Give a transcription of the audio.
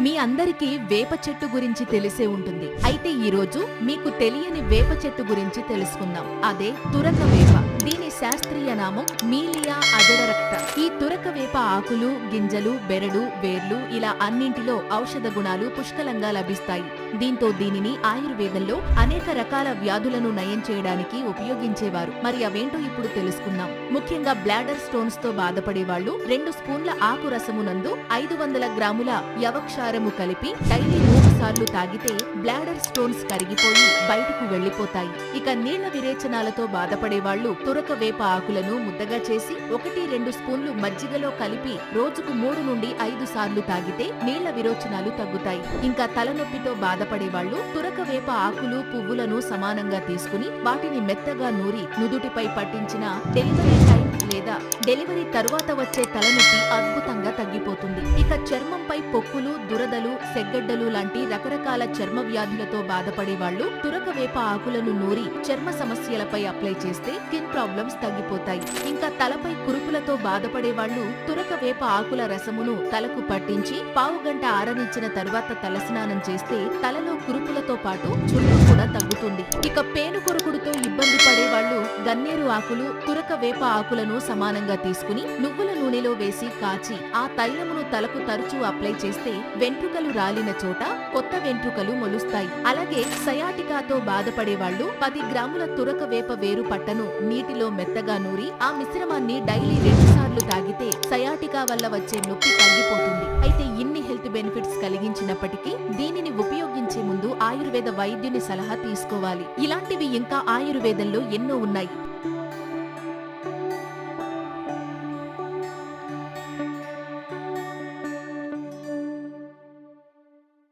మీ అందరికీ వేప చెట్టు గురించి తెలిసే ఉంటుంది. అయితే ఈ రోజు మీకు తెలియని వేప చెట్టు గురించి తెలుసుకుందాం. అదే తురక వేప. దీని శాస్త్రీయ నామం మీలియా అజడరక్త. ఈ తురక వేప ఆకులు, గింజలు, బెరడు, వేర్లు ఇలా అన్నింటిలో ఔషధ గుణాలు పుష్కలంగా లభిస్తాయి. దీంతో దీనిని ఆయుర్వేదంలో అనేక రకాల వ్యాధులను నయం చేయడానికి ఉపయోగించేవారు. మరి అవేంటో ఇప్పుడు తెలుసుకుందాం. ముఖ్యంగా బ్లాడర్ స్టోన్స్ తో బాధపడే వాళ్ళు 2 స్పూన్ల ఆకు రసమునందు 500 గ్రాముల యవక్షారము కలిపి డైలీ 3 సార్లు తాగితే బ్లాడర్ స్టోన్స్ కరిగిపోయి బయటకు వెళ్లిపోతాయి. ఇక నీళ్ల విరేచనాలతో బాధపడే వాళ్ళు తురక వేప ఆకులను ముద్దగా చేసి 1-2 స్పూన్లు మజ్జిగలో కలిపి రోజుకు 3 నుండి 5 సార్లు తాగితే నీళ్ల విరోచనాలు తగ్గుతాయి. ఇంకా తలనొప్పితో బాధపడే వాళ్ళు తురక వేప ఆకులు, పువ్వులను సమానంగా తీసుకుని వాటిని మెత్తగా నూరి నుదుటిపై పట్టించిన డెలివరీ టైం లేదా డెలివరీ తరువాత వచ్చే తలనొప్పి అద్భుతంగా తగ్గిపోతుంది. ఇక చర్మంపై పొక్కులు, దురదలు, సెగ్గడ్డలు లాంటి రకరకాల చర్మ వ్యాధులతో బాధపడే వాళ్ళు తురక వేప ఆకులను నూరి చర్మ సమస్యలపై అప్లై చేస్తే స్కిన్ ప్రాబ్లమ్స్ తగ్గిపోతాయి. ఇంకా తలపై కురుపులతో బాధపడే వాళ్ళు తురక వేప ఆకుల రసమును తలకు పట్టించి పావుగంట ఆరనిచ్చిన తరువాత తలస్నానం చేస్తే తలలో కురుపులతో పాటు చుండ్రు కూడా తగ్గుతుంది. ఇక పేను కొరుకుడుతో ఇబ్బంది పడే వాళ్ళు గన్నేరు ఆకులు, తురక వేప ఆకులను సమానంగా తీసుకుని నువ్వుల నూనెలో వేసి కాచి ఆ తైలమును తలకు తరచూ అప్లై చేస్తే వెంట్రుకలు రాలిన చోట కొత్త వెంట్రుకలు మొలుస్తాయి. అలాగే సయాటికాతో బాధపడే వాళ్ళు 10 గ్రాముల తురక వేప వేరు పట్టను నీటిలో మెత్తగా నూరి ఆ మిశ్రమాన్ని డైలీ 2 సార్లు తాగితే సయాటికా వల్ల వచ్చే నొప్పి తగ్గిపోతుంది. అయితే ఇన్ని హెల్త్ బెనిఫిట్స్ కలిగించినప్పటికీ దీనిని ఉపయోగించే ముందు ఆయుర్వేద వైద్యుని సలహా తీసుకోవాలి. ఇలాంటివి ఇంకా ఆయుర్వేదంలో ఎన్నో ఉన్నాయి.